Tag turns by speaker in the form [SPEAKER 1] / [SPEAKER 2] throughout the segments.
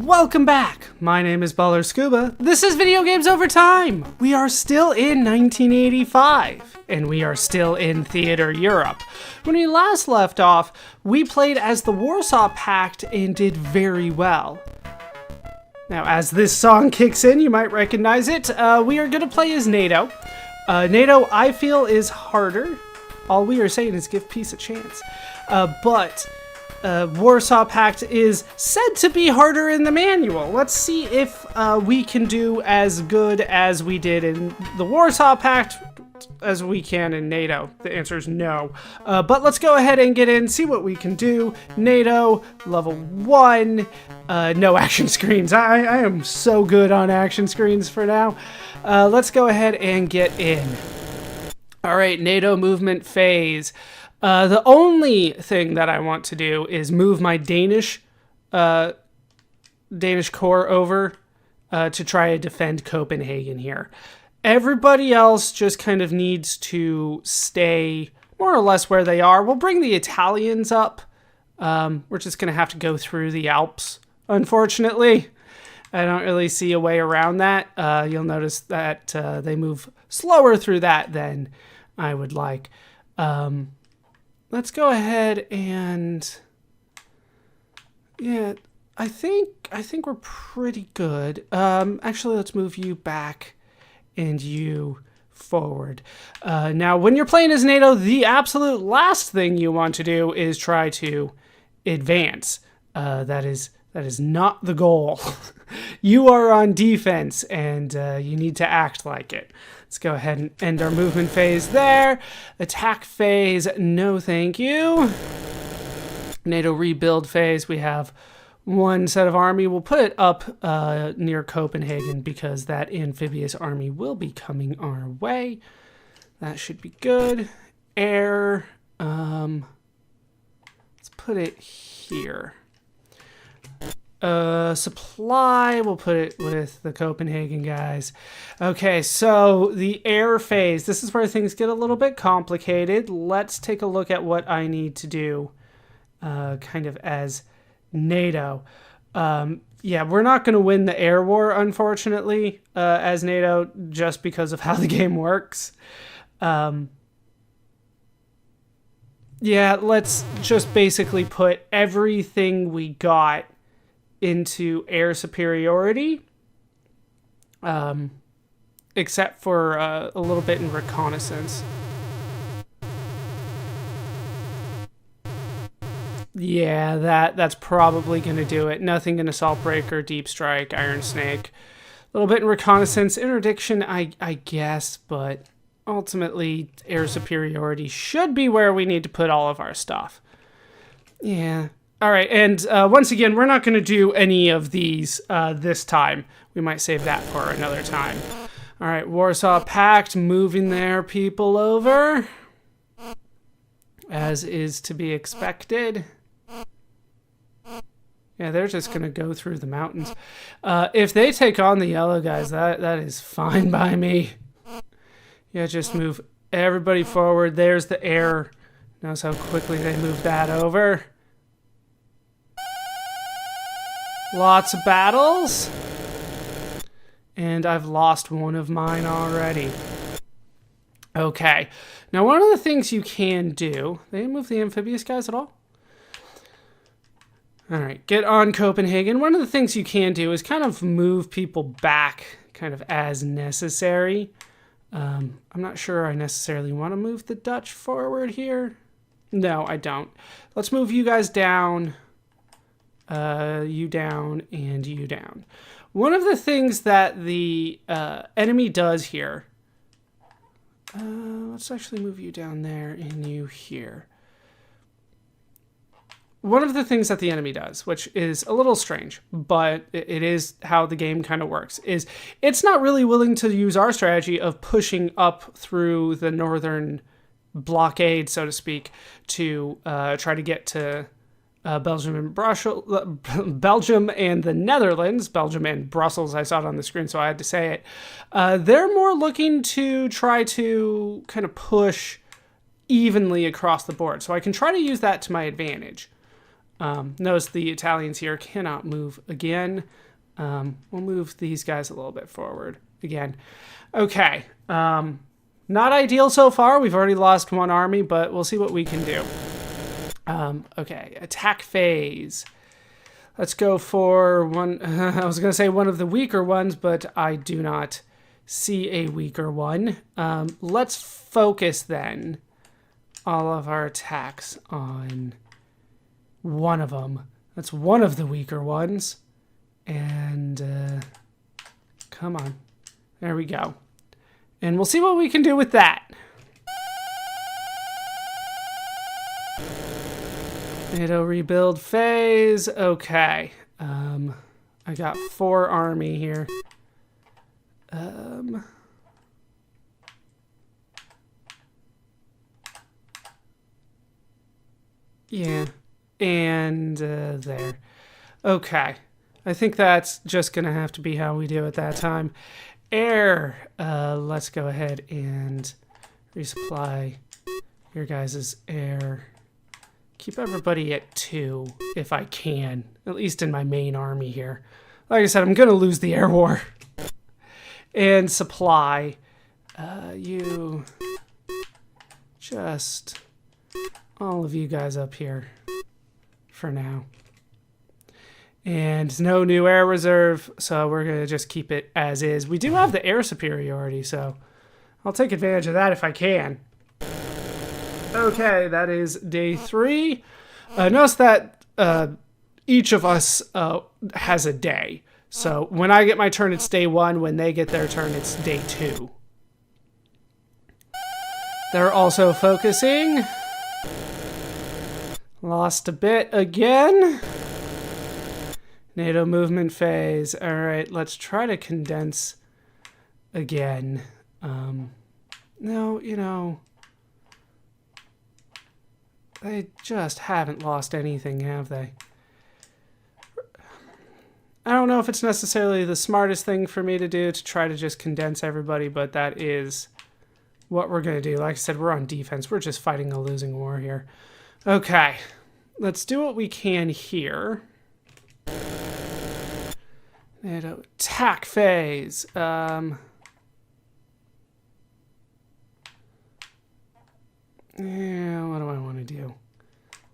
[SPEAKER 1] Welcome back! My name is BallerScuba. This is Video Games Over Time! We are still in 1985, and we are still in Theater Europe. When we last left off, we played as the Warsaw Pact and did very well. Now, as this song kicks in, you might recognize it, we are going to play as NATO. NATO, I feel, is harder. All we are saying is give peace a chance. But Warsaw Pact is said to be harder in the manual. Let's see if we can do as good as we did in the Warsaw Pact as we can in NATO. The answer is no. But let's go ahead and get in, see what we can do. NATO, level 1, no action screens. I am so good on action screens for now. Let's go ahead and get in. All right, NATO movement phase. The only thing that I want to do is move my Danish corps over to try to defend Copenhagen here. Everybody else just kind of needs to stay more or less where they are. We'll bring the Italians up. We're just going to have to go through the Alps, unfortunately. I don't really see a way around that. You'll notice that they move slower through that than I would like. Let's go ahead and, yeah, I think we're pretty good. Actually, let's move you back and you forward. Now, when you're playing as NATO, the absolute last thing you want to do is try to advance. That is not the goal. You are on defense, and you need to act like it. Let's go ahead and end our movement phase there. Attack phase, no thank you. NATO rebuild phase, we have one set of army. We'll put it up near Copenhagen because that amphibious army will be coming our way. That should be good. Air, let's put it here. Supply, we'll put it with the Copenhagen guys. Okay, so the air phase, this is where things get a little bit complicated. Let's take a look at what I need to do kind of as NATO. Yeah, we're not going to win the air war, unfortunately, as NATO, just because of how the game works. Yeah, let's just basically put everything we got into air superiority, except for a little bit in reconnaissance. Yeah, that's probably going to do it. Nothing in Assault Breaker, Deep Strike, Iron Snake. A little bit in reconnaissance. Interdiction, I guess, but ultimately air superiority should be where we need to put all of our stuff. Yeah. All right, and once again, we're not going to do any of these this time. We might save that for another time. All right, Warsaw Pact, moving their people over, as is to be expected. Yeah, they're just going to go through the mountains. If they take on the yellow guys, that is fine by me. Yeah, just move everybody forward. There's the air. Notice how quickly they move that over. Lots of battles. And I've lost one of mine already. Okay. Now, one of the things you can do... They didn't move the amphibious guys at all? Alright, get on Copenhagen. One of the things you can do is kind of move people back kind of as necessary. I'm not sure I necessarily want to move the Dutch forward here. No, I don't. Let's move you guys down... you down, and you down. One of the things that the enemy does here... let's actually move you down there and you here. One of the things that the enemy does, which is a little strange, but it is how the game kind of works, is it's not really willing to use our strategy of pushing up through the northern blockade, so to speak, to try to get to... Belgium and the Netherlands. Belgium and Brussels, I saw it on the screen, so I had to say it. They're more looking to try to kind of push evenly across the board. So I can try to use that to my advantage. Notice the Italians here cannot move again. We'll move these guys a little bit forward again. Okay. Not ideal so far. We've already lost one army, but we'll see what we can do. Okay, attack phase. Let's go for one. I was going to say one of the weaker ones, but I do not see a weaker one. Let's focus then all of our attacks on one of them. That's one of the weaker ones. And come on. There we go. And we'll see what we can do with that. NATO rebuild phase. Okay. I got 4 army here. Yeah. And there. Okay. I think that's just going to have to be how we do it that time. Air. Let's go ahead and resupply your guys' air. Keep everybody at 2 if I can, at least in my main army here. Like I said, I'm going to lose the air war. And supply. You just all of you guys up here for now. And no new air reserve, so we're going to just keep it as is. We do have the air superiority, so I'll take advantage of that if I can. Okay, that is day 3. Notice that each of us has a day. So when I get my turn, it's day 1. When they get their turn, it's day 2. They're also focusing. Lost a bit again. NATO movement phase. All right, let's try to condense again. No, you know, they just haven't lost anything, have they? I don't know if it's necessarily the smartest thing for me to do to try to just condense everybody, but that is what we're going to do. Like I said, we're on defense. We're just fighting a losing war here. Okay, let's do what we can here. NATO attack phase. Yeah, what do I want to do?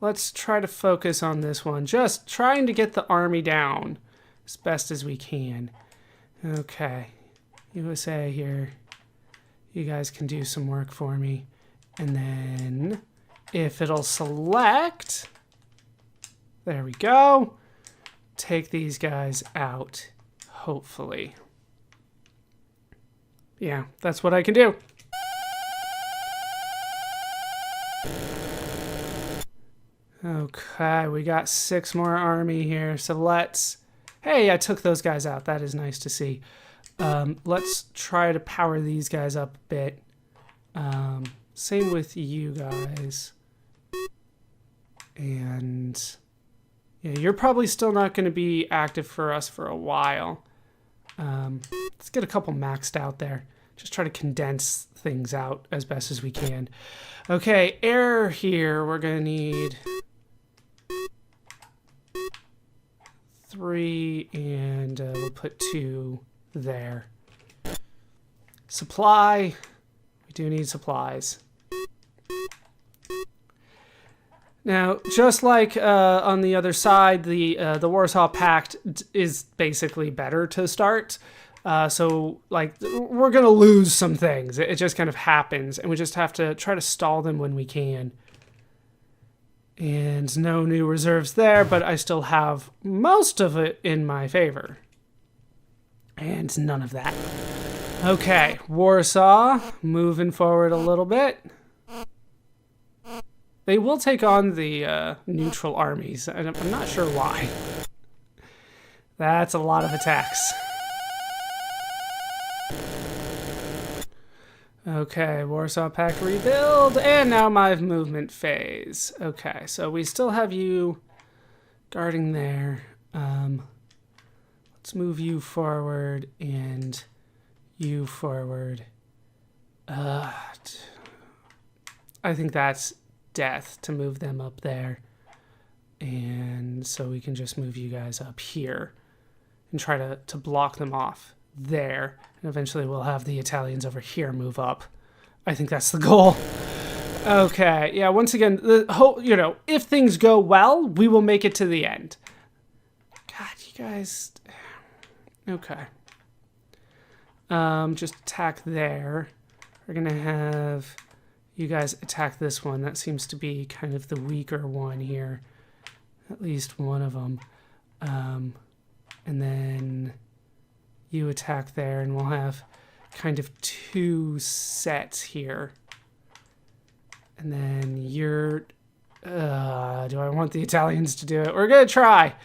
[SPEAKER 1] Let's try to focus on this one. Just trying to get the army down as best as we can. Okay. USA here. You guys can do some work for me. And then if it'll select, there we go. Take these guys out, hopefully. Yeah, that's what I can do. Okay, we got 6 more army here, so let's... Hey, I took those guys out. That is nice to see. Let's try to power these guys up a bit. Same with you guys. And... yeah, you're probably still not going to be active for us for a while. Let's get a couple maxed out there. Just try to condense things out as best as we can. Okay, air here. We're going to need 3, and we'll put 2 there. Supply. We do need supplies. Now, just like on the other side, the Warsaw Pact is basically better to start. So, like, we're going to lose some things. It just kind of happens, and we just have to try to stall them when we can. And no new reserves there, but I still have most of it in my favor. And none of that. Okay, Warsaw, moving forward a little bit. They will take on the neutral armies, and I'm not sure why. That's a lot of attacks. Okay, Warsaw Pact rebuild, and now my movement phase. Okay, so we still have you guarding there. Let's move you forward and you forward. I think that's death to move them up there. And so we can just move you guys up here and try to block them off there. And eventually we'll have the Italians over here move up. I think that's the goal. Okay, yeah, once again, the whole, you know, if things go well, we will make it to the end. God, you guys... Okay. Just attack there. We're gonna have you guys attack this one. That seems to be kind of the weaker one here. At least one of them. And then you attack there, and we'll have kind of two sets here. And then you're... do I want the Italians to do it? We're gonna try.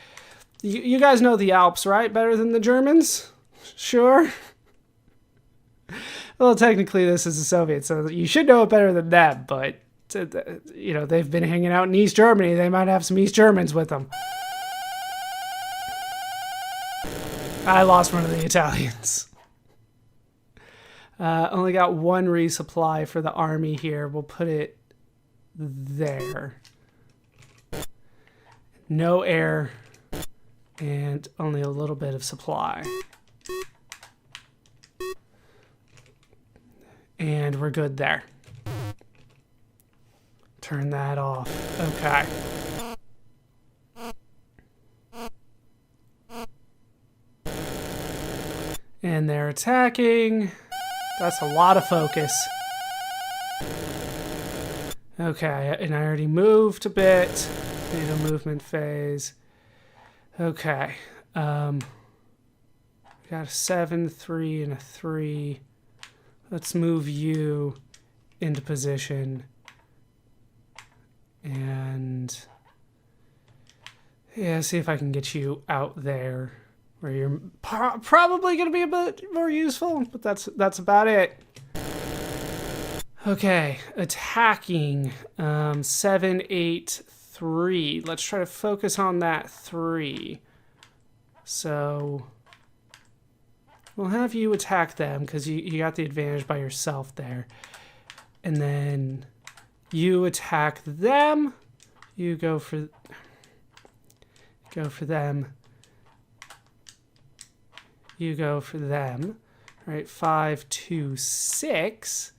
[SPEAKER 1] You guys know the Alps, right? Better than the Germans? Sure? Well, technically this is the Soviets, so you should know it better than them, but, you know, they've been hanging out in East Germany. They might have some East Germans with them. I lost one of the Italians. Only got one resupply for the army here. We'll put it there. No air and only a little bit of supply. And we're good there. Turn that off. Okay. And they're attacking. That's a lot of focus. Okay, and I already moved a bit. NATO movement phase. Okay. We got a 7, 3, and a 3. Let's move you into position. And yeah, see if I can get you out there where you're probably going to be a bit more useful, but that's about it. Okay, attacking 7, 8, 3. Let's try to focus on that 3. So we'll have you attack them because you got the advantage by yourself there. And then you attack them. You go for them. You go for them. All right, 5, 2, 6.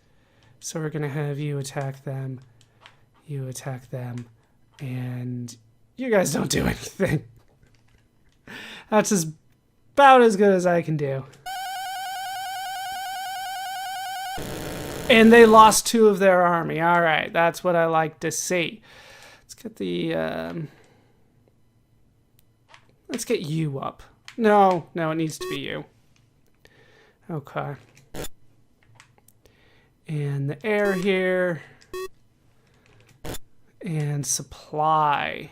[SPEAKER 1] So we're gonna have you attack them. You attack them. And you guys don't do anything. That's about as good as I can do. And they lost 2 of their army. All right, that's what I like to see. Let's get the... let's get you up. No, it needs to be you. Okay. And the air here. And supply.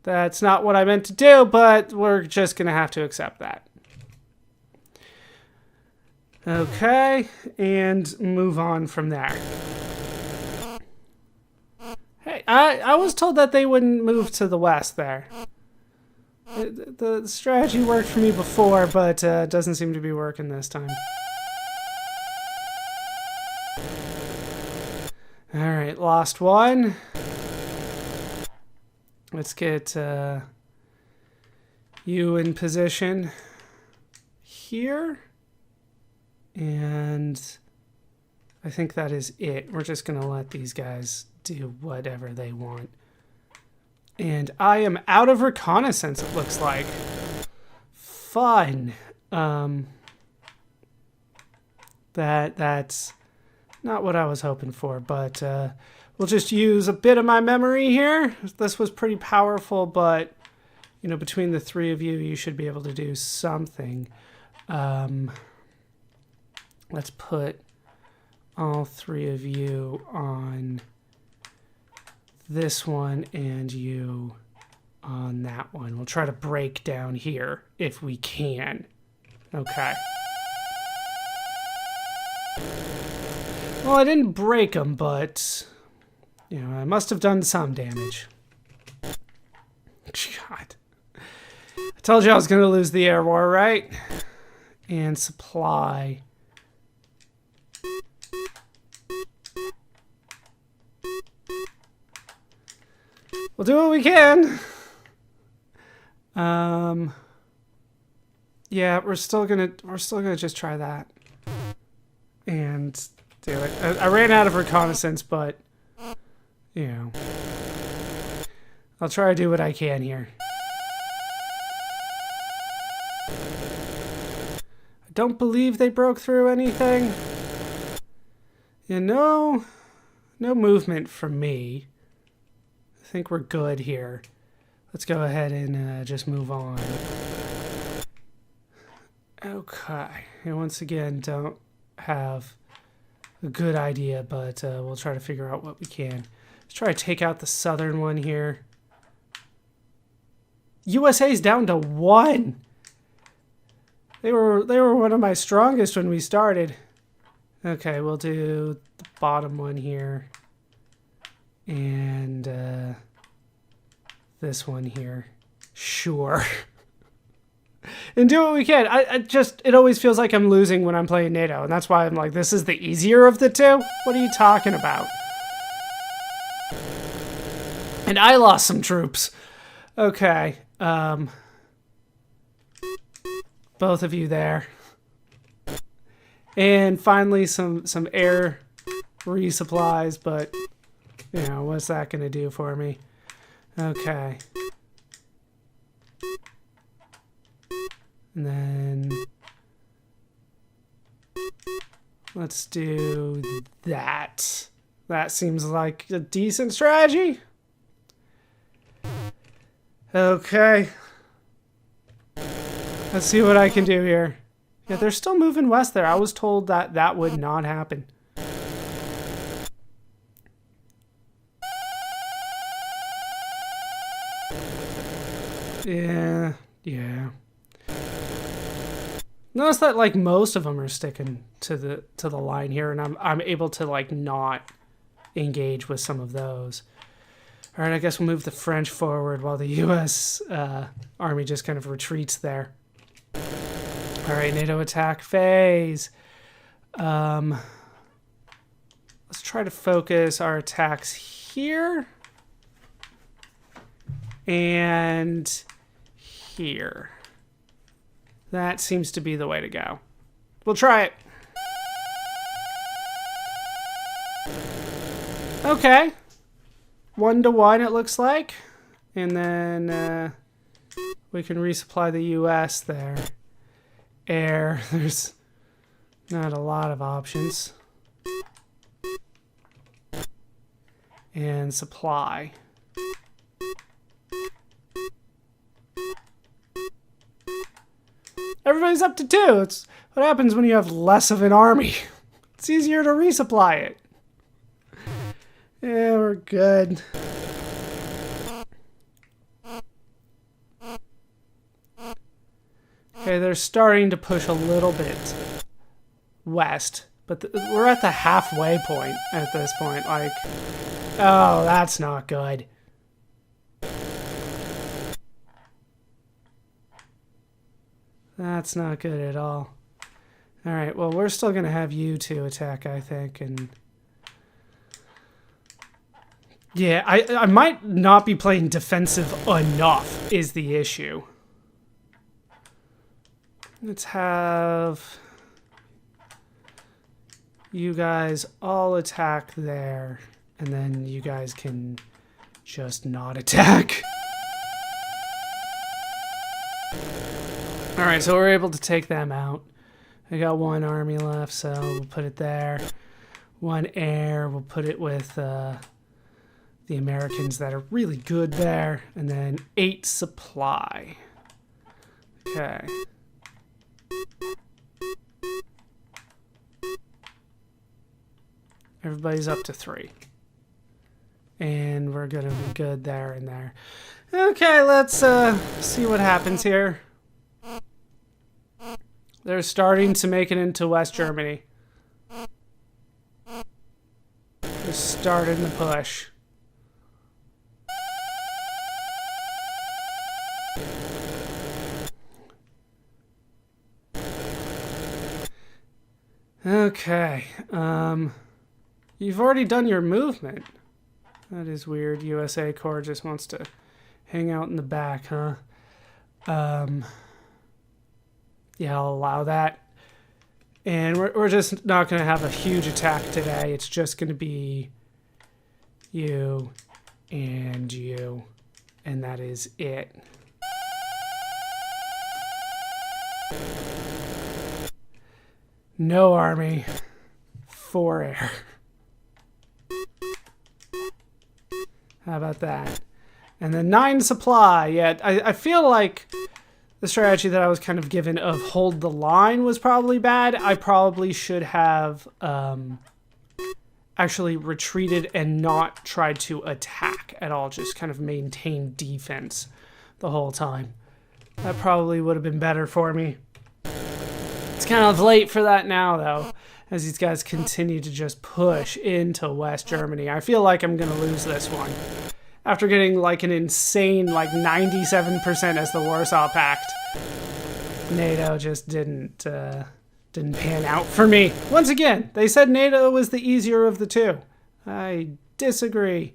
[SPEAKER 1] That's not what I meant to do, but we're just going to have to accept that. Okay, and move on from there. Hey, I was told that they wouldn't move to the west there. The strategy worked for me before, but doesn't seem to be working this time. Alright, lost one. Let's get you in position here. And I think that is it. We're just going to let these guys do whatever they want. And I am out of reconnaissance, it looks like. Fun. That's not what I was hoping for, but we'll just use a bit of my memory here. This was pretty powerful, but you know, between the 3 of you, you should be able to do something. Let's put all 3 of you on this one and you on that one. We'll try to break down here if we can. Okay. Well, I didn't break them, but you know, I must have done some damage. God. I told you I was going to lose the air war, right? And supply. We'll do what we can. Yeah, we're still gonna just try that and do it. I ran out of reconnaissance, but you know, I'll try to do what I can here. I don't believe they broke through anything. You know, no movement from me. I think we're good here. Let's go ahead and just move on. Okay, and once again, don't have a good idea, but we'll try to figure out what we can. Let's try to take out the southern one here. USA's down to 1. They were one of my strongest when we started. Okay, we'll do the bottom one here. And this one here. Sure. And do what we can. It always feels like I'm losing when I'm playing NATO, and that's why I'm like, this is the easier of the two? What are you talking about? And I lost some troops. Okay. Both of you there. And finally some air resupplies, but you know, what's that gonna do for me? Okay. And then let's do that. That seems like a decent strategy. Okay. Let's see what I can do here. Yeah, they're still moving west there. I was told that that would not happen. Yeah. Notice that like most of them are sticking to the line here, and I'm able to like not engage with some of those. All right, I guess we'll move the French forward while the U.S. Army just kind of retreats there. All right, NATO attack phase. Let's try to focus our attacks here and here. That seems to be the way to go. We'll try it. Okay. 1-to-1 it looks like. And then we can resupply the US there. Air. There's not a lot of options. And supply. Everybody's up to 2. It's what happens when you have less of an army. It's easier to resupply it. Yeah, we're good. Okay, they're starting to push a little bit west, but we're at the halfway point at this point. Like, oh, that's not good. That's not good at all. All right, well, we're still going to have you two attack, I think, and yeah, I might not be playing defensive enough is the issue. Let's have you guys all attack there, and then you guys can just not attack. All right, so we're able to take them out. I got 1 army left, so we'll put it there. 1 air, we'll put it with the Americans that are really good there. And then 8 supply. Okay. Everybody's up to 3. And we're gonna be good there and there. Okay, let's see what happens here. They're starting to make it into West Germany. They're starting the push. Okay, you've already done your movement. That is weird. USA Corps just wants to hang out in the back, huh? Yeah, I'll allow that. And we're just not going to have a huge attack today. It's just going to be you and you. And that is it. No army. 4 air. How about that? And then 9 supply. Yeah, I feel like the strategy that I was kind of given of hold the line was probably bad. I probably should have actually retreated and not tried to attack at all. Just kind of maintain defense the whole time. That probably would have been better for me. It's kind of late for that now, though, as these guys continue to just push into West Germany. I feel like I'm going to lose this one. After getting like an insane like 97% as the Warsaw Pact, NATO just didn't pan out for me. Once again, they said NATO was the easier of the two. I disagree.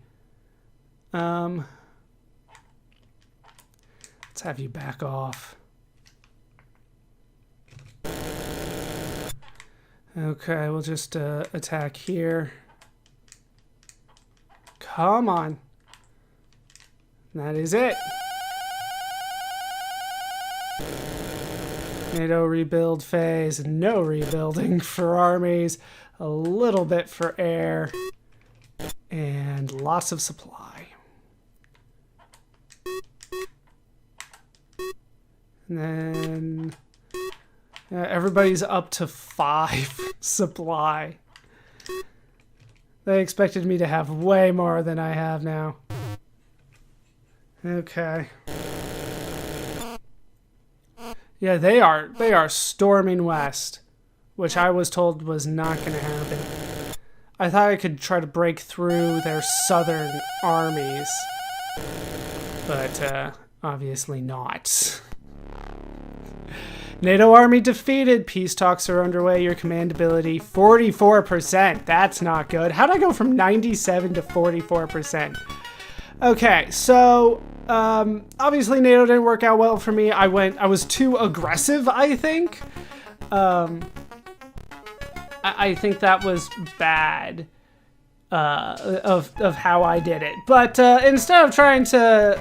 [SPEAKER 1] Let's have you back off. Okay, we'll just attack here. Come on. That is it. NATO rebuild phase. No rebuilding for armies. A little bit for air. And lots of supply. And then everybody's up to 5 supply. They expected me to have way more than I have now. Okay. Yeah, they are storming west, which I was told was not going to happen. I thought I could try to break through their southern armies, but obviously not. NATO army defeated. Peace talks are underway. Your command ability 44%. That's not good. How'd I go from 97 to 44%? Okay, so obviously NATO didn't work out well for me. I was too aggressive, I think. I think that was bad of how I did it. But instead of trying to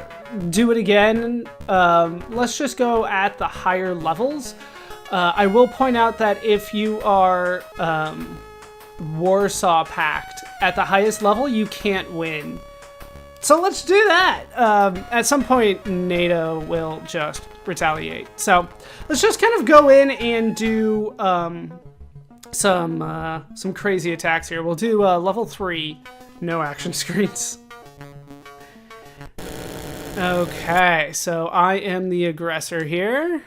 [SPEAKER 1] do it again, let's just go at the higher levels. I will point out that if you are Warsaw Pact at the highest level, you can't win. So let's do that. At some point, NATO will just retaliate. So let's just kind of go in and do some crazy attacks here. We'll do level 3, no action screens. Okay, so I am the aggressor here.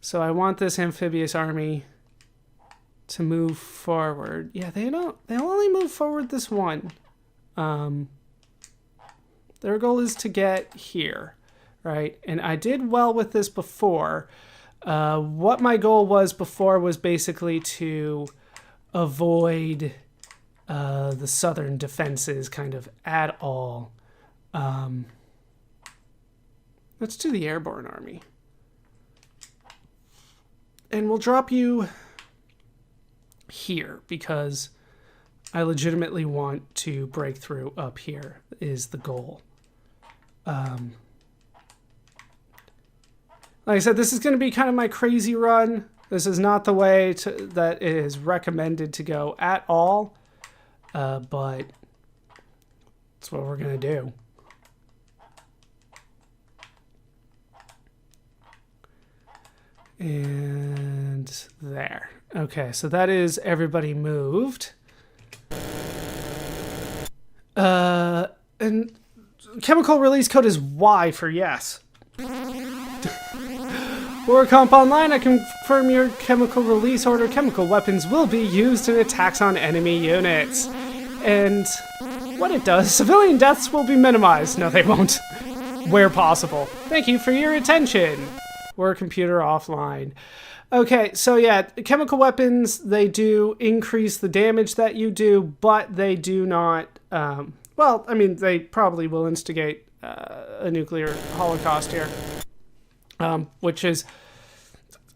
[SPEAKER 1] So I want this amphibious army to move forward. Yeah, they'll only move forward this one. Their goal is to get here, right? And I did well with this before. What my goal was before was basically to avoid the southern defenses kind of at all. Let's do the airborne army. And we'll drop you here because I legitimately want to break through up here is the goal. Like I said, this is going to be kind of my crazy run. This is not the way that it is recommended to go at all, but it's what we're going to do. And there. Okay, so that is everybody moved. And chemical release code is Y for yes. Warcomp Online, I confirm your chemical release order. Chemical weapons will be used in attacks on enemy units. And what it does, civilian deaths will be minimized. No, they won't. Where possible. Thank you for your attention. War computer offline. Okay, so yeah, chemical weapons, they do increase the damage that you do, but they do not, well, well, I mean, they probably will instigate a nuclear holocaust here, which is,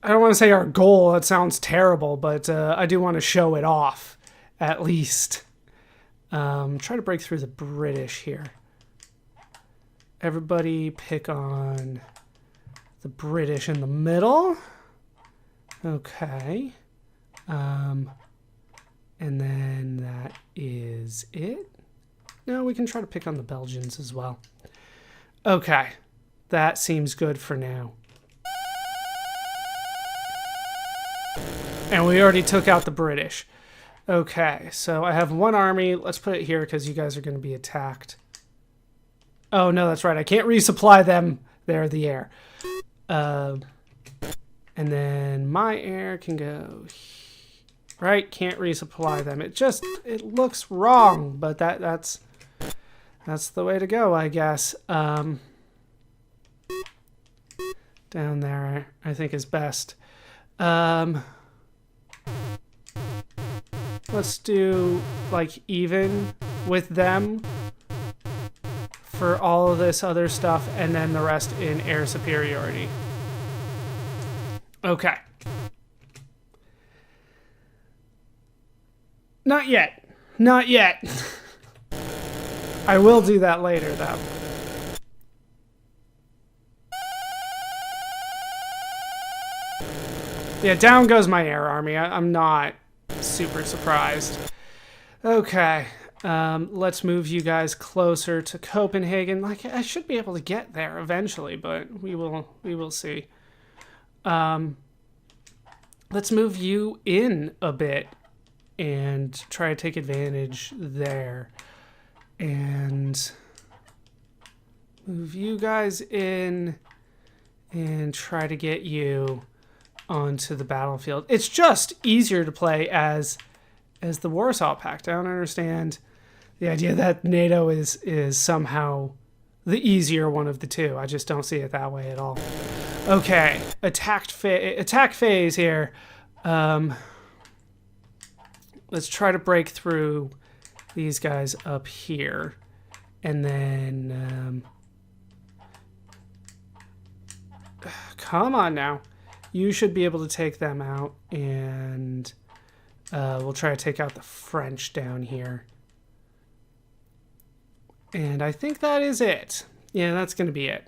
[SPEAKER 1] I don't want to say our goal, that sounds terrible, but I do want to show it off, at least. Try to break through the British here. Everybody pick on the British in the middle. Okay. And then that is it. No, we can try to pick on the Belgians as well. Okay. That seems good for now. And we already took out the British. Okay, so I have one army. Let's put it here because you guys are going to be attacked. Oh, no, that's right. I can't resupply them. They're the air. And then my air can go... Right? Can't resupply them. It looks wrong, but that's the way to go, I guess. Down there, I think is best. Let's do, like, even with them for all of this other stuff, and then the rest in air superiority. Okay. Not yet. Not yet. I will do that later, though. Yeah, down goes my air army. I'm not super surprised. Okay. Let's move you guys closer to Copenhagen. Like, I should be able to get there eventually, but we will see. Let's move you in a bit and try to take advantage there. And move you guys in and try to get you onto the battlefield. It's just easier to play as the Warsaw Pact. I don't understand the idea that NATO is somehow the easier one of the two. I just don't see it that way at all. Okay, attack phase here. Let's try to break through these guys up here, and then come on now. You should be able to take them out, and we'll try to take out the French down here. And I think that is it. Yeah, that's going to be it.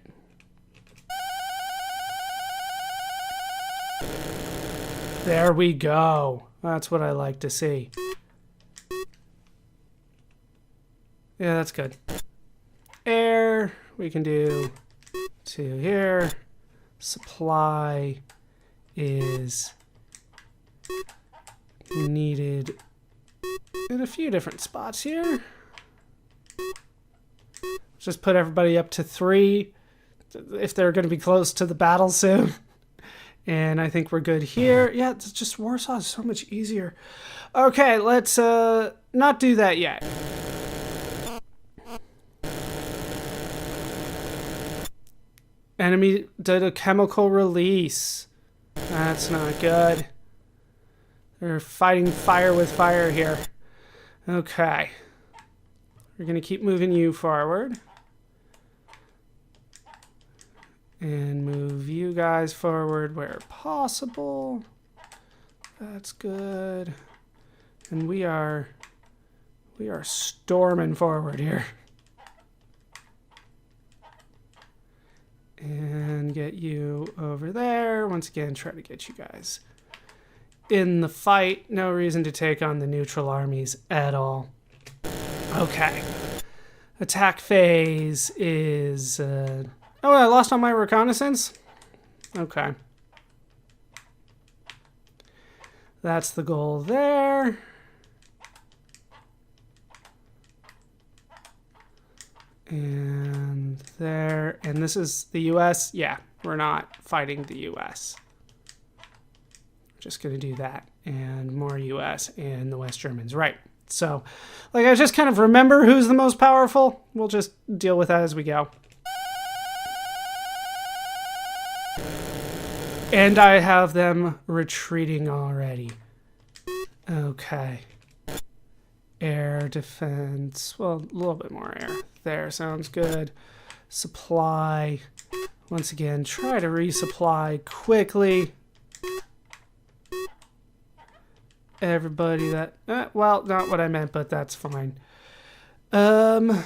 [SPEAKER 1] There we go. That's what I like to see. Yeah, that's good. Air, we can do to here. Supply is needed in a few different spots here. Just put everybody up to 3 if they're going to be close to the battle soon. And I think we're good here. Yeah, it's just Warsaw is so much easier. Okay, let's not do that yet. Enemy did a chemical release. That's not good. They're fighting fire with fire here. Okay. We're going to keep moving you forward. And move you guys forward where possible. That's good. And we are storming forward here. And get you over there. Once again, try to get you guys in the fight. No reason to take on the neutral armies at all. Okay. Attack phase is... Oh, I lost on my reconnaissance? Okay. That's the goal there. And there. And this is the US? Yeah, we're not fighting the US. Just going to do that. And more US and the West Germans. Right. So, like, I just kind of remember who's the most powerful. We'll just deal with that as we go. And I have them retreating already. Okay. Air defense. Well, a little bit more air. There, sounds good. Supply. Once again, try to resupply quickly. Everybody that... well, not what I meant, but that's fine. Yeah,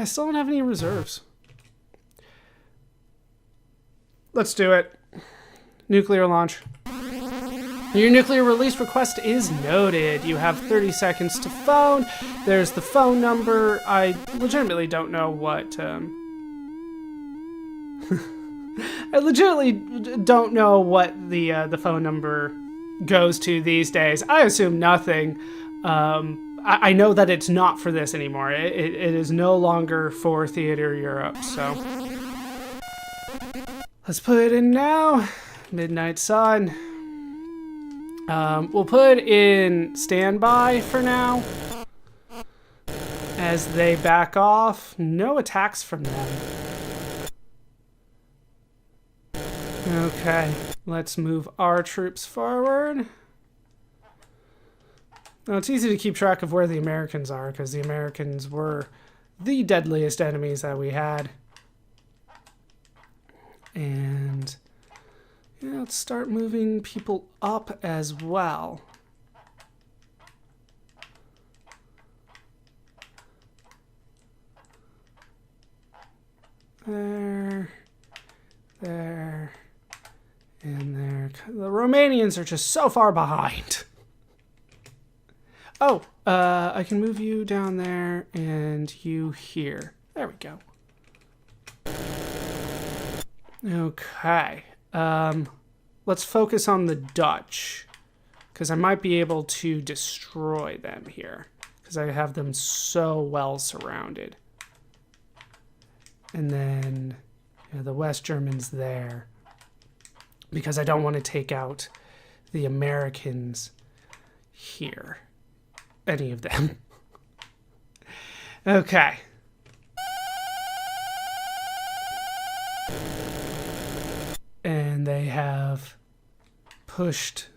[SPEAKER 1] I still don't have any reserves. Let's do it. Nuclear launch. Your nuclear release request is noted. You have 30 seconds to phone. There's the phone number. I legitimately don't know what... I legitimately don't know what the phone number goes to these days. I assume nothing. I know that it's not for this anymore. It is no longer for Theater Europe, so... Let's put it in now. Midnight Sun. We'll put in standby for now. As they back off. No attacks from them. Okay, let's move our troops forward. Now, it's easy to keep track of where the Americans are, because the Americans were the deadliest enemies that we had. And yeah, let's start moving people up as well. There, there, and there. The Romanians are just so far behind. Oh, I can move you down there and you here. There we go. Okay. Let's focus on the Dutch, because I might be able to destroy them here, because I have them so well surrounded. And then the West Germans there, because I don't want to take out the Americans here. Any of them. Okay. And they have pushed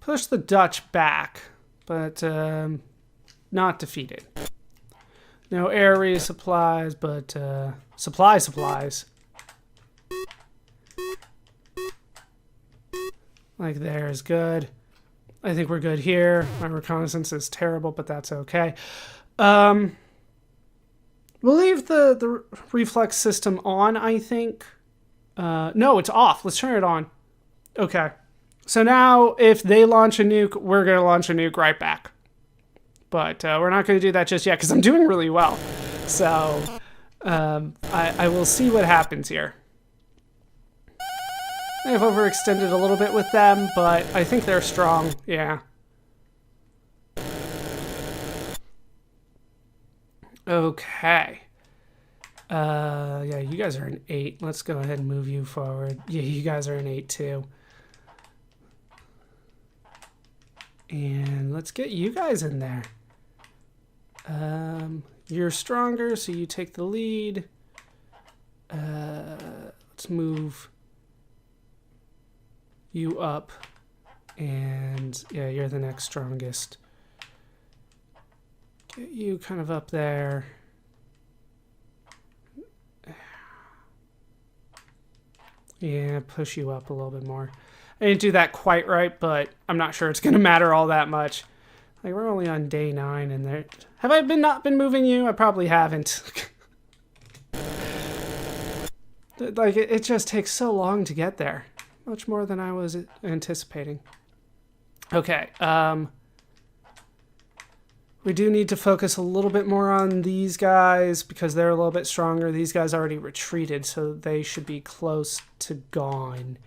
[SPEAKER 1] the Dutch back, but not defeated. No air resupplies, but supplies. Like there is good. I think we're good here. My reconnaissance is terrible, but that's okay. We'll leave the reflex system on, I think. No, it's off. Let's turn it on. Okay. So now, if they launch a nuke, we're going to launch a nuke right back. But we're not going to do that just yet, because I'm doing really well. So, I will see what happens here. I've overextended a little bit with them, but I think they're strong. Yeah. Okay. Yeah, you guys are an 8. Let's go ahead and move you forward. Yeah, you guys are an 8 too. And let's get you guys in there. You're stronger, so you take the lead. Let's move you up. And yeah, you're the next strongest. Get you kind of up there. Yeah, push you up a little bit more. I didn't do that quite right, but I'm not sure it's going to matter all that much. Like, we're only on day 9, and there... Have I not been moving you? I probably haven't. Like, it just takes so long to get there. Much more than I was anticipating. Okay, we do need to focus a little bit more on these guys because they're a little bit stronger. These guys already retreated, so they should be close to gone.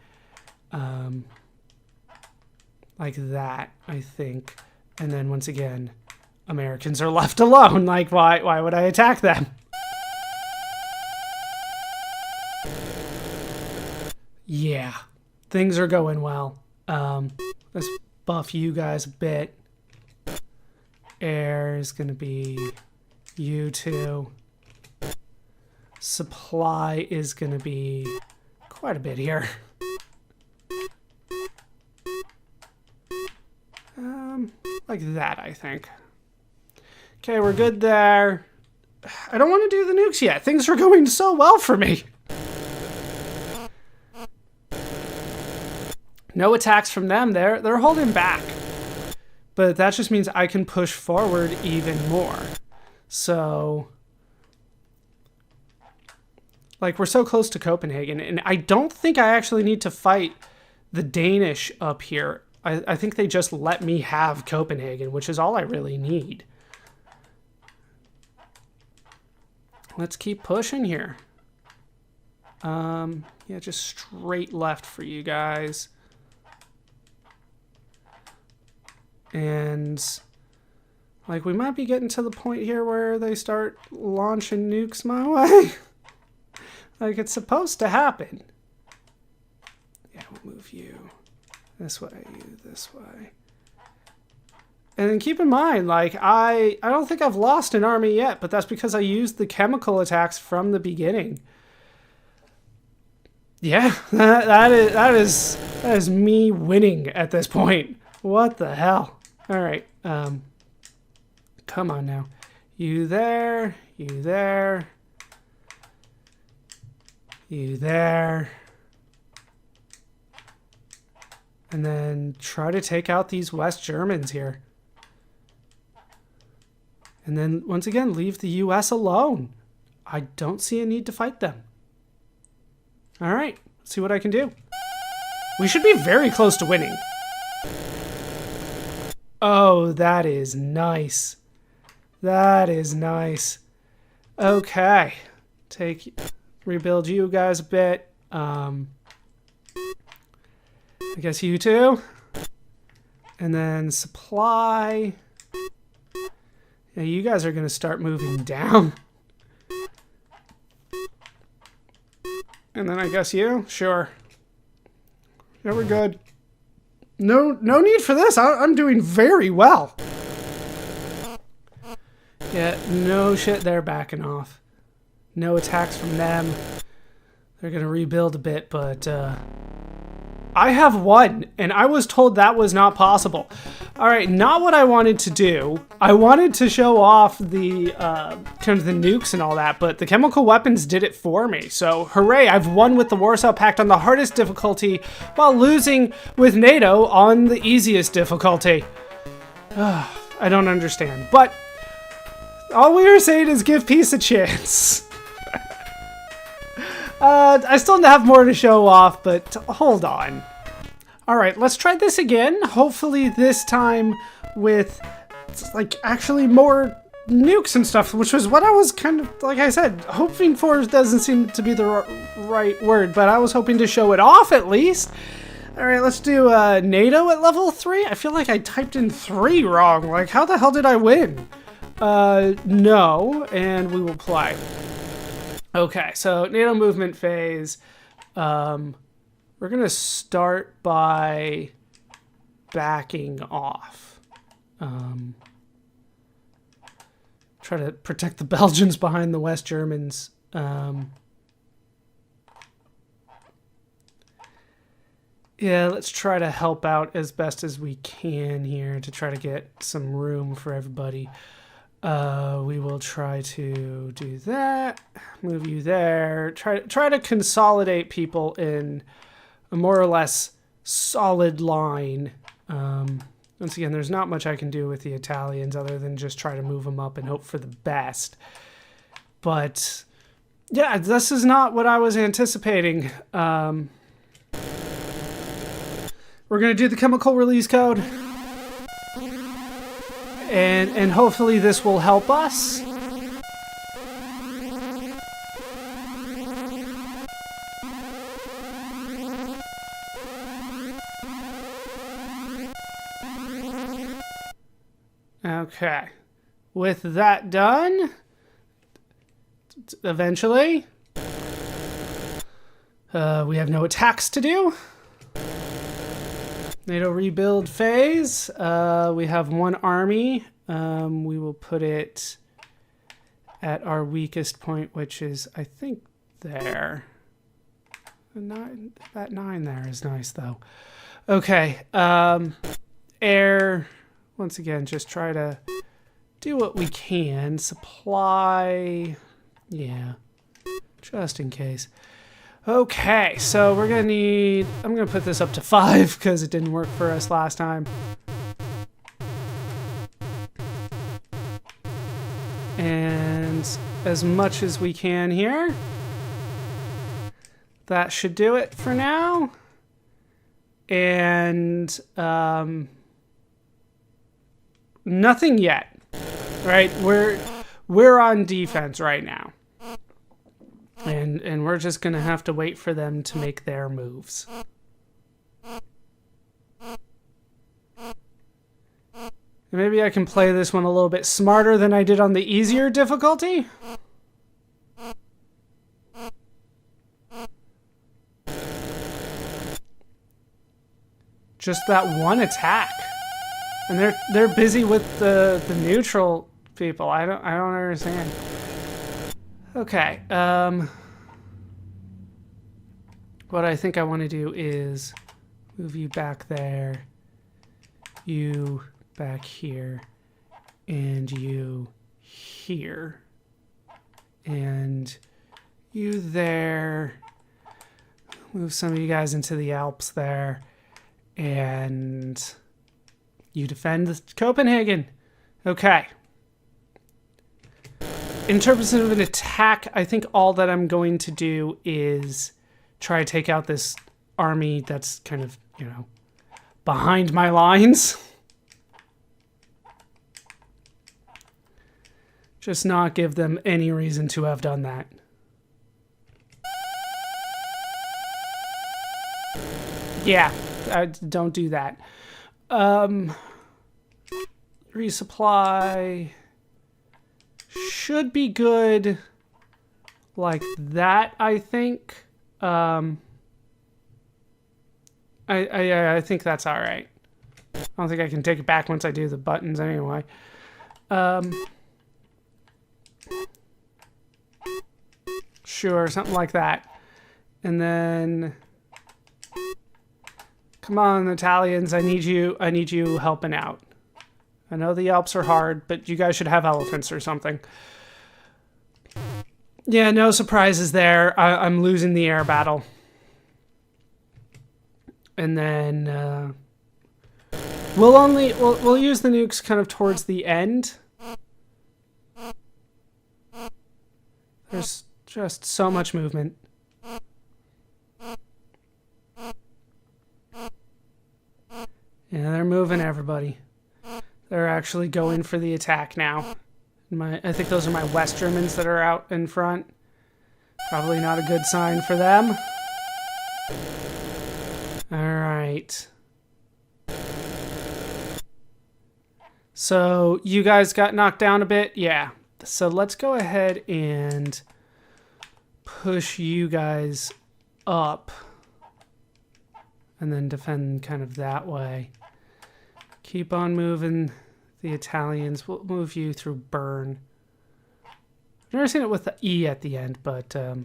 [SPEAKER 1] Like that, I think. And then once again, Americans are left alone. Like, why would I attack them? Yeah, things are going well. Let's buff you guys a bit. Air is going to be you two. Supply is going to be quite a bit here. Like that, I think. Okay, we're good there. I don't want to do the nukes yet. Things are going so well for me. No attacks from them. They're holding back. But that just means I can push forward even more. So, like, we're so close to Copenhagen, and I don't think I actually need to fight the Danish up here. I think they just let me have Copenhagen, which is all I really need. Let's keep pushing here. Yeah, just straight left for you guys. And, like, we might be getting to the point here where they start launching nukes my way. Like, it's supposed to happen. Yeah, we'll move you this way, you this way. And then keep in mind, like, I don't think I've lost an army yet, but that's because I used the chemical attacks from the beginning. Yeah, that is me winning at this point. What the hell? All right, come on now. You there, you there, you there. And then try to take out these West Germans here. And then, once again, leave the U.S. alone. I don't see a need to fight them. All right, let's see what I can do. We should be very close to winning. Oh, that is nice. That is nice. Okay. Rebuild you guys a bit. I guess you too. And then supply. Yeah, you guys are going to start moving down. And then I guess you? Sure. Yeah, we're good. No need for this. I'm doing very well. Yeah, no shit. They're backing off. No attacks from them. They're going to rebuild a bit, but I have won, and I was told that was not possible. All right, not what I wanted to do. I wanted to show off the kind of the nukes and all that, but the chemical weapons did it for me. So hooray, I've won with the Warsaw Pact on the hardest difficulty while losing with NATO on the easiest difficulty. I don't understand, but all we are saying is give peace a chance. I still have more to show off, but hold on. All right, let's try this again. Hopefully this time with, like, actually more nukes and stuff, which was what I was kind of, like I said, hoping for. Doesn't seem to be the right word, but I was hoping to show it off at least. All right, let's do NATO at level 3. I feel like I typed in 3 wrong. Like, how the hell did I win? No, and we will play. Okay, so NATO movement phase. We're going to start by backing off. Try to protect the Belgians behind the West Germans. Yeah, let's try to help out as best as we can here to try to get some room for everybody. We will try to do that. Move you there. Try to consolidate people in a more or less solid line. Once again, there's not much I can do with the Italians other than just try to move them up and hope for the best. But yeah, this is not what I was anticipating. We're going to do the chemical release code. And hopefully this will help us. Okay. With that done, eventually, we have no attacks to do. NATO rebuild phase. We have one army. We will put it at our weakest point, which is, I think, there. That 9 there is nice, though. Okay. Air once again, just try to do what we can. Supply, yeah, just in case. Okay, so we're gonna need, I'm gonna put this up to 5 because it didn't work for us last time. And as much as we can here. That should do it for now. And nothing yet, right? We're on defense right now. And we're just gonna have to wait for them to make their moves. Maybe I can play this one a little bit smarter than I did on the easier difficulty. Just that one attack. And they're busy with the neutral people. I don't understand. Okay, what I think I want to do is move you back there, you back here, and you here, and you there. Move some of you guys into the Alps there, and you defend Copenhagen. Okay. In terms of an attack, I think all that I'm going to do is try to take out this army that's kind of, you know, behind my lines. Just not give them any reason to have done that. Yeah, don't do that. Resupply should be good like that, I think. I think that's all right. I don't think I can take it back once I do the buttons anyway. Sure, something like that. And then come on, Italians, I need you helping out. I know the Alps are hard, but you guys should have elephants or something. Yeah, no surprises there. I'm losing the air battle. And then we'll use the nukes kind of towards the end. There's just so much movement. Yeah, they're moving everybody. They're actually going for the attack now. I think those are my West Germans that are out in front. Probably not a good sign for them. All right. So you guys got knocked down a bit? Yeah. So let's go ahead and push you guys up. And then defend kind of that way. Keep on moving the Italians. We'll move you through Bern. I've never seen it with the E at the end, but I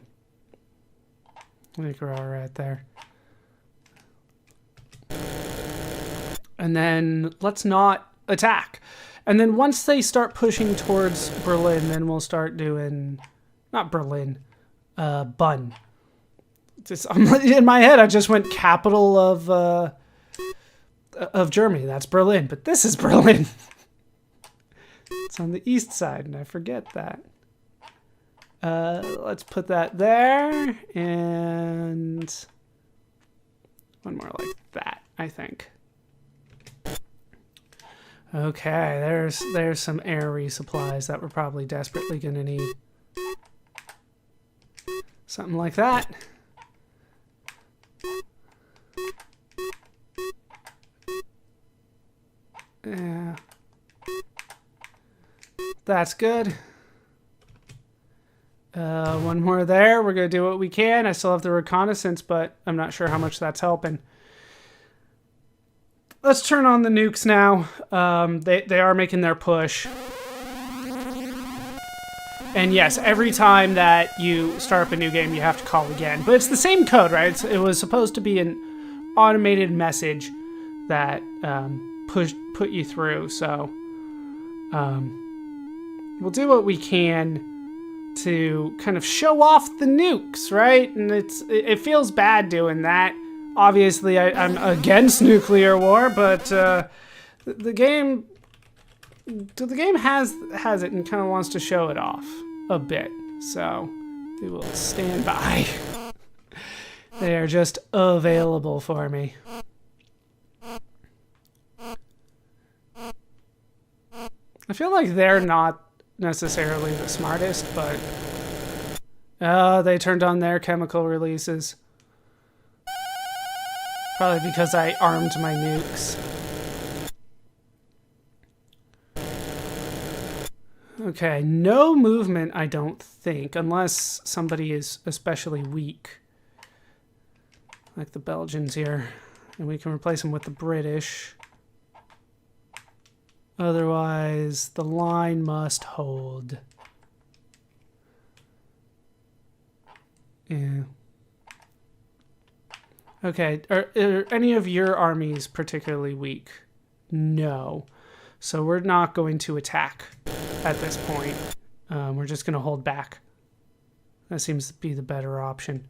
[SPEAKER 1] think we're all right there. And then let's not attack. And then once they start pushing towards Berlin, then we'll start doing, not Berlin, Bonn. Just, in my head, I just went capital of Germany. That's Berlin, but this is Berlin. It's on the east side, and I forget that. Let's put that there, and one more like that, I think. Okay, there's some air resupplies that we're probably desperately going to need. Something like that. Yeah. That's good. One more there. We're going to do what we can. I still have the reconnaissance, but I'm not sure how much that's helping. Let's turn on the nukes now. They are making their push. And yes, every time that you start up a new game, you have to call again. But it's the same code, right? It was supposed to be an automated message that put you through. So we'll do what we can to kind of show off the nukes, right? And it feels bad doing that. Obviously, I'm against nuclear war, but the game has it and kind of wants to show it off a bit. So we will stand by. They are just available for me. I feel like they're not necessarily the smartest, but they turned on their chemical releases. Probably because I armed my nukes. Okay, no movement, I don't think, unless somebody is especially weak. Like the Belgians here. And we can replace them with the British. Otherwise, the line must hold. Yeah. Okay, are any of your armies particularly weak? No. So we're not going to attack at this point. We're just going to hold back. That seems to be the better option.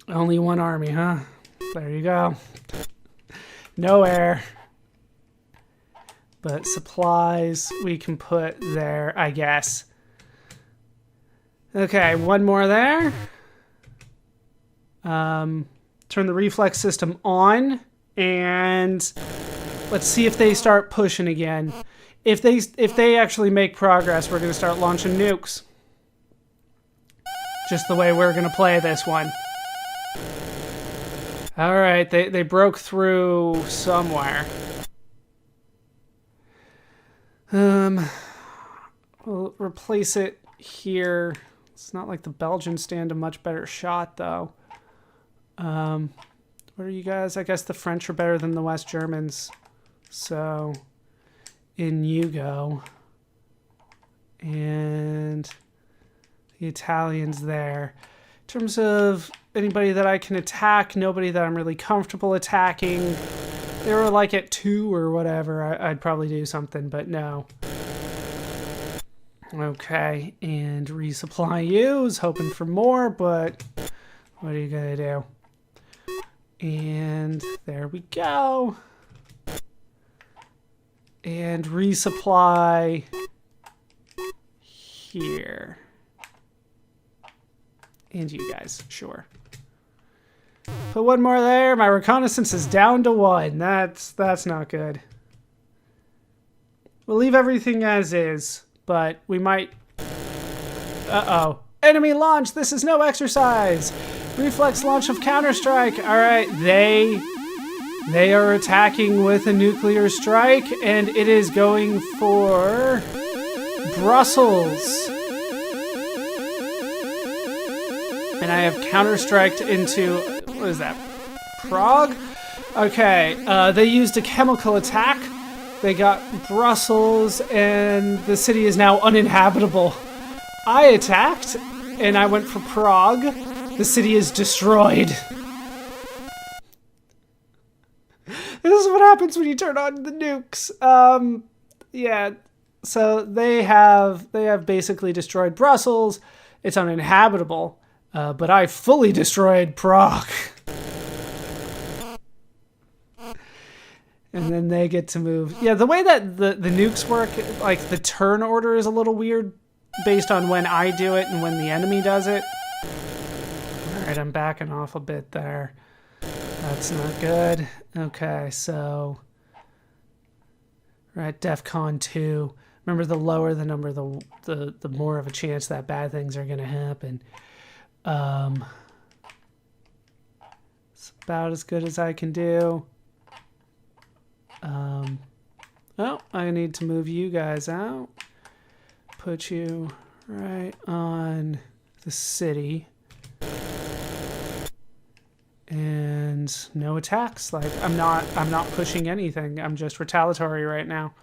[SPEAKER 1] Only one army, huh? There you go. No air. But supplies we can put there, I guess. Okay, one more there. Turn the reflex system on, and let's see if they start pushing again. If they actually make progress, we're going to start launching nukes. Just the way we're going to play this one. All right, they broke through somewhere. We'll replace it here. It's not like the Belgians stand a much better shot, though. What are you guys? I guess the French are better than the West Germans. So, in you go. And the Italians there. In terms of anybody that I can attack, nobody that I'm really comfortable attacking. They were like at 2 or whatever. I'd probably do something, but no. Okay, and resupply you. Was hoping for more, but what are you gonna do? And there we go. And resupply here. And you guys, sure. Put one more there. My reconnaissance is down to 1. That's not good. We'll leave everything as is, but we might... Uh-oh. Enemy launch! This is no exercise! Reflex launch of counterstrike! Alright, they are attacking with a nuclear strike, and it is going for Brussels. And I have counterstriked into, what is that, Prague? Okay, they used a chemical attack. They got Brussels, and the city is now uninhabitable. I attacked, and I went for Prague. The city is destroyed. This is what happens when you turn on the nukes. Yeah, so they have basically destroyed Brussels. It's uninhabitable. But I fully destroyed Prague. And then they get to move. Yeah, the way that the nukes work, like the turn order is a little weird based on when I do it and when the enemy does it. Alright, I'm backing off a bit there. That's not good. Okay, so we're at DEFCON 2. Remember, the lower the number, the more of a chance that bad things are going to happen. It's about as good as I can do. Oh, I need to move you guys out. Put you right on the city. And no attacks. Like, I'm not pushing anything. I'm just retaliatory right now.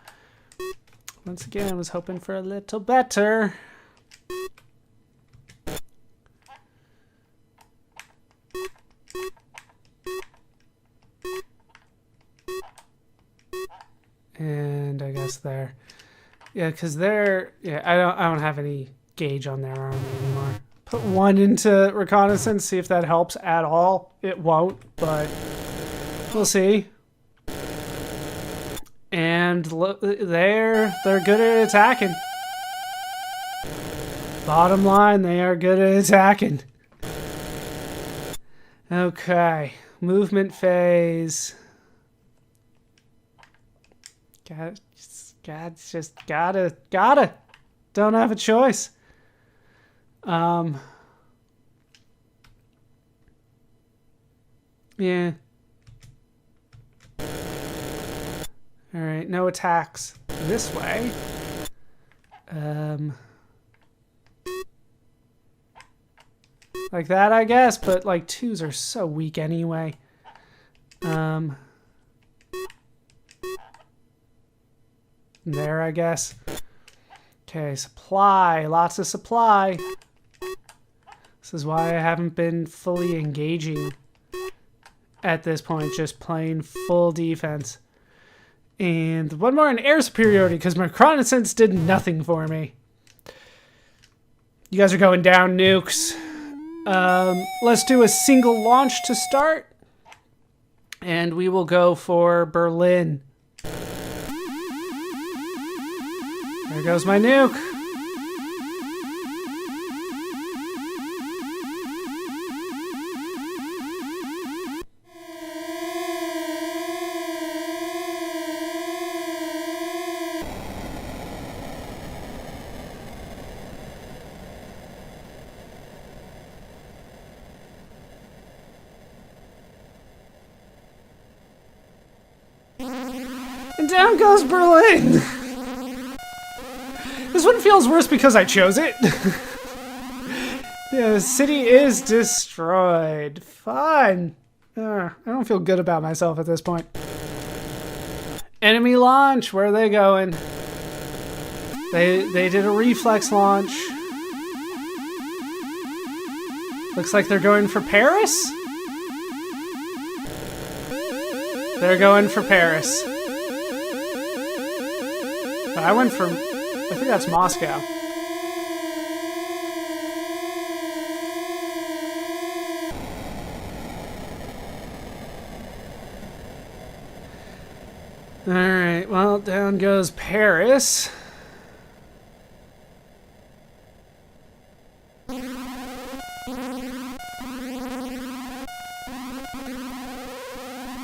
[SPEAKER 1] Once again, I was hoping for a little better. And I guess there. Yeah, because they're... Yeah, I don't have any gauge on their army anymore. Put one into reconnaissance, see if that helps at all. It won't, but we'll see. And look, they're good at attacking. Bottom line, they are good at attacking. Okay, movement phase. God's just gotta. Don't have a choice. Yeah. Alright, no attacks this way. Like that, I guess, but like 2s are so weak anyway. There, I guess. Okay, supply. Lots of supply. This is why I haven't been fully engaging at this point, just playing full defense. And one more in air superiority, because my reconnaissance did nothing for me. You guys are going down, nukes. Let's do a single launch to start. And we will go for Berlin. There goes my nuke. And down goes Berlin. This one feels worse because I chose it. The city is destroyed. Fun. I don't feel good about myself at this point. Enemy launch. Where are they going? They did a reflex launch. Looks like they're going for Paris. They're going for Paris. But I went for... I think that's Moscow. Alright, well, down goes Paris.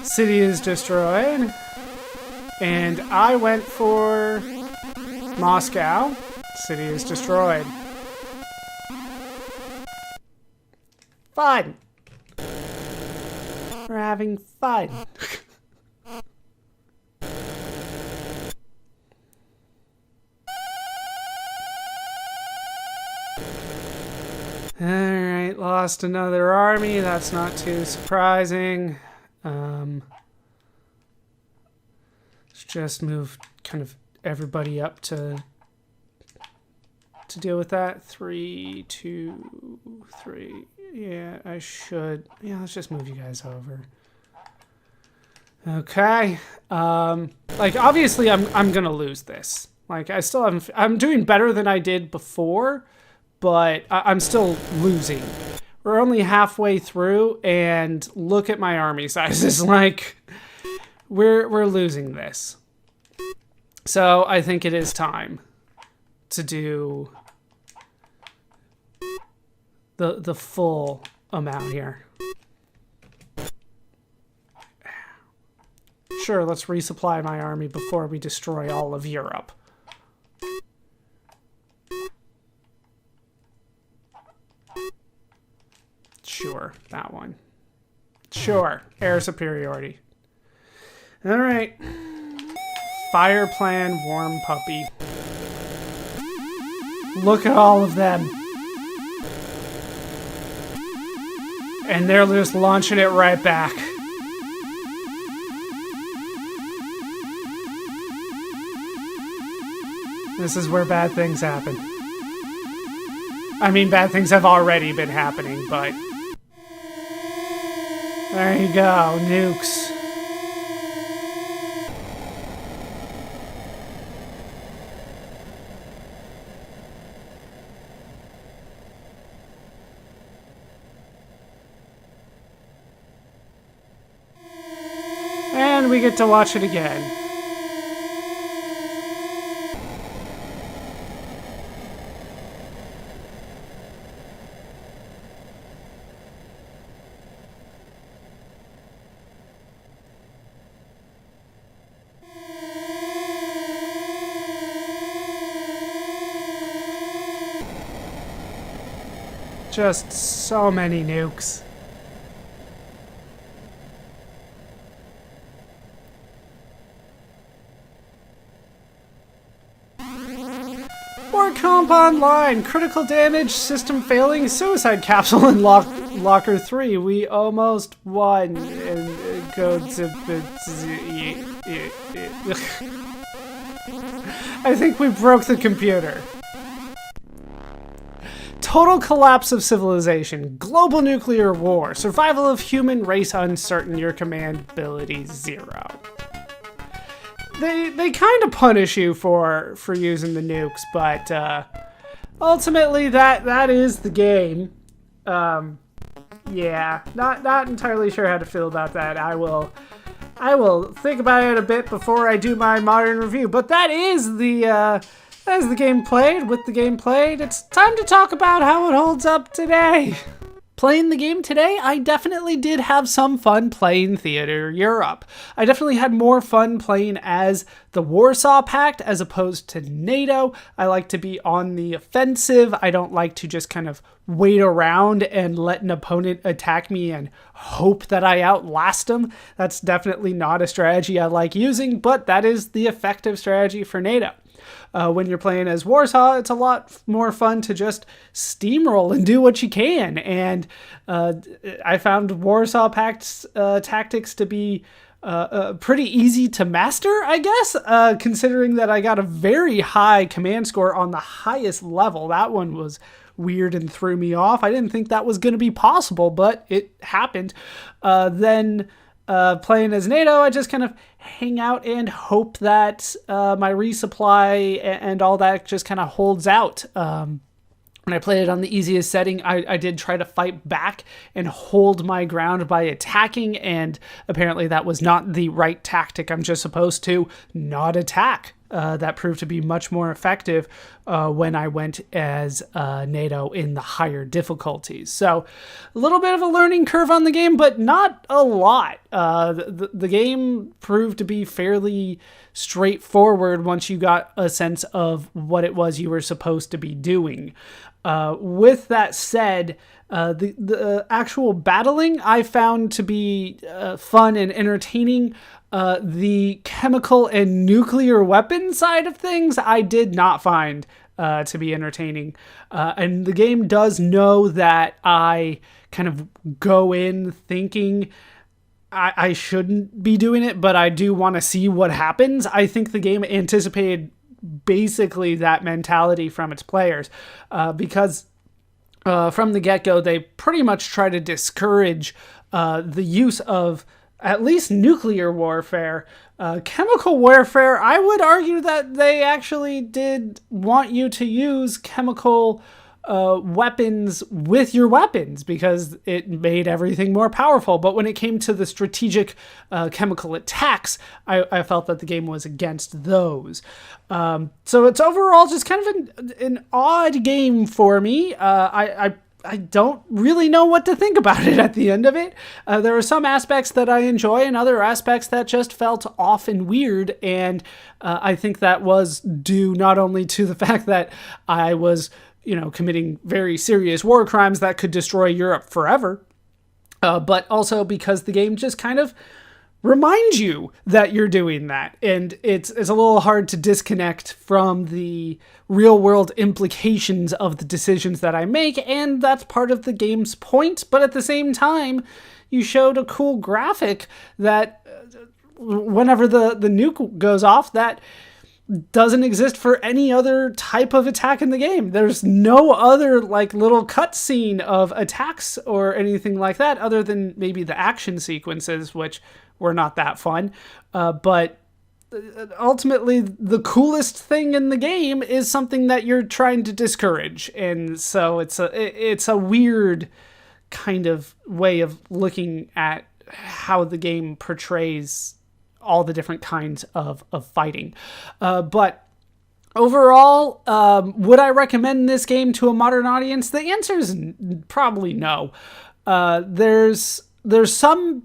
[SPEAKER 1] City is destroyed. And I went for Moscow. City is destroyed. Fun. We're having fun. Alright, lost another army. That's not too surprising. Let's just move kind of everybody up to deal with that. 3, 2, 3. Yeah, I should. Yeah, let's just move you guys over. Okay. Like obviously I'm gonna lose this. Like I still haven't. I'm doing better than I did before, but I'm still losing. We're only halfway through, and look at my army sizes. Like we're losing this. So I think it is time to do the full amount here. Sure, let's resupply my army before we destroy all of Europe. Sure, that one. Sure, air superiority. All right. Fire plan, warm puppy. Look at all of them. And they're just launching it right back. This is where bad things happen. I mean, bad things have already been happening, but... There you go, nukes. And we get to watch it again. Just so many nukes. War Comp Online, critical damage, system failing, suicide capsule in Locker 3. We almost won. And go to... I think we broke the computer. Total collapse of civilization, global nuclear war, survival of human race uncertain, your command ability 0. They kind of punish you for using the nukes, but ultimately that is the game. Yeah, not entirely sure how to feel about that. I will think about it a bit before I do my modern review, but that is the game played. With the game played, it's time to talk about how it holds up today. Playing the game today, I definitely did have some fun playing Theater Europe. I definitely had more fun playing as the Warsaw Pact as opposed to NATO. I like to be on the offensive. I don't like to just kind of wait around and let an opponent attack me and hope that I outlast them. That's definitely not a strategy I like using, but that is the effective strategy for NATO. When you're playing as Warsaw, it's a lot more fun to just steamroll and do what you can. And I found Warsaw Pact's tactics to be pretty easy to master, I guess, considering that I got a very high command score on the highest level. That one was weird and threw me off. I didn't think that was going to be possible, but it happened. Then playing as NATO, I just kind of hang out and hope that my resupply and all that just kind of holds out. When I played it on the easiest setting, I did try to fight back and hold my ground by attacking, and apparently that was not the right tactic. I'm just supposed to not attack. That proved to be much more effective when I went as NATO in the higher difficulties. So a little bit of a learning curve on the game, but not a lot. The game proved to be fairly straightforward once you got a sense of what it was you were supposed to be doing. With that said, the actual battling I found to be fun and entertaining. The chemical and nuclear weapon side of things, I did not find to be entertaining. And the game does know that I kind of go in thinking I shouldn't be doing it, but I do want to see what happens. I think the game anticipated basically that mentality from its players, because from the get-go, they pretty much try to discourage the use of at least nuclear warfare. Chemical warfare, I would argue that they actually did want you to use chemical weapons with your weapons because it made everything more powerful. But when it came to the strategic chemical attacks, I felt that the game was against those. So it's overall just kind of an odd game for me. I don't really know what to think about it at the end of it. There are some aspects that I enjoy and other aspects that just felt off and weird. And I think that was due not only to the fact that I was, committing very serious war crimes that could destroy Europe forever, but also because the game just kind of reminds you that you're doing that. And it's a little hard to disconnect from the real world implications of the decisions that I make, and that's part of the game's point. But at the same time, you showed a cool graphic that whenever the nuke goes off, that doesn't exist for any other type of attack in the game. There's no other little cutscene of attacks or anything like that other than maybe the action sequences, which were not that fun. But ultimately, the coolest thing in the game is something that you're trying to discourage. And so it's a weird kind of way of looking at how the game portrays all the different kinds of fighting. But overall, would I recommend this game to a modern audience? The answer is probably no. There's some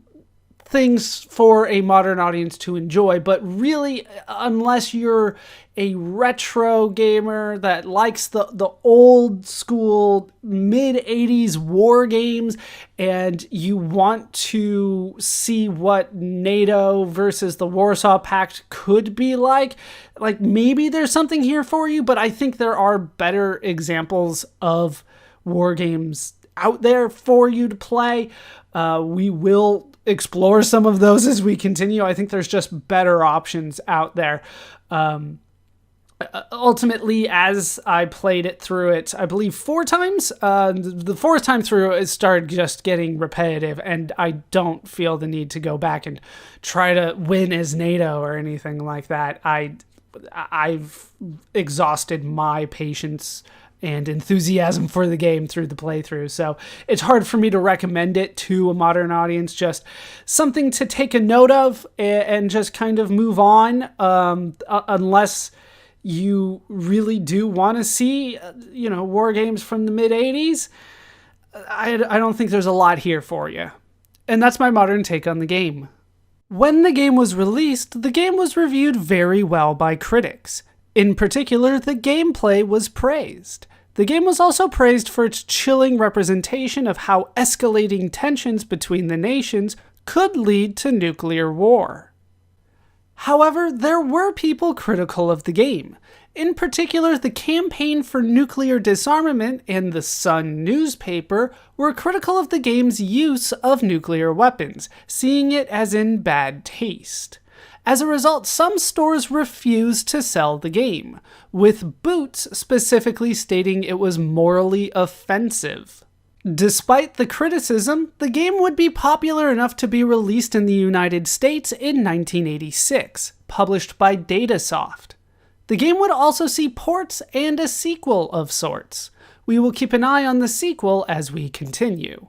[SPEAKER 1] things for a modern audience to enjoy, but really, unless you're a retro gamer that likes the old school mid-80s war games and you want to see what NATO versus the Warsaw Pact could be like maybe there's something here for you, but I think there are better examples of war games out there for you to play. We will explore some of those as we continue. I think there's just better options out there. Ultimately, as I played it through it, I believe 4 times, the 4th time through, it started just getting repetitive, and I don't feel the need to go back and try to win as NATO or anything like that. I've exhausted my patience and enthusiasm for the game through the playthrough, so it's hard for me to recommend it to a modern audience. Just something to take a note of and just kind of move on, unless you really do want to see, war games from the mid-80s. I don't think there's a lot here for you. And that's my modern take on the game. When the game was released, the game was reviewed very well by critics. In particular, the gameplay was praised. The game was also praised for its chilling representation of how escalating tensions between the nations could lead to nuclear war. However, there were people critical of the game. In particular, the Campaign for Nuclear Disarmament and the Sun newspaper were critical of the game's use of nuclear weapons, seeing it as in bad taste. As a result, some stores refused to sell the game, with Boots specifically stating it was morally offensive. Despite the criticism, the game would be popular enough to be released in the United States in 1986, published by Datasoft. The game would also see ports and a sequel of sorts. We will keep an eye on the sequel as we continue.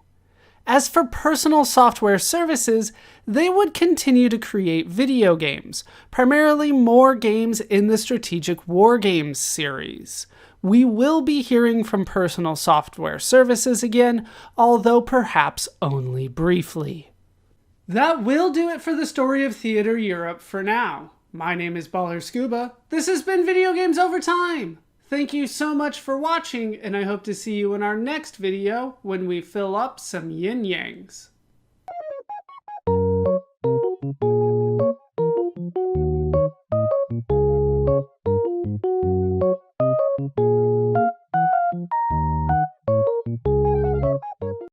[SPEAKER 1] As for Personal Software Services, they would continue to create video games, primarily more games in the Strategic Wargames series. We will be hearing from Personal Software Services again, although perhaps only briefly. That will do it for the story of Theater Europe for now. My name is BallerScuba. This has been Video Games Over Time. Thank you so much for watching, and I hope to see you in our next video when we fill up some yin-yangs.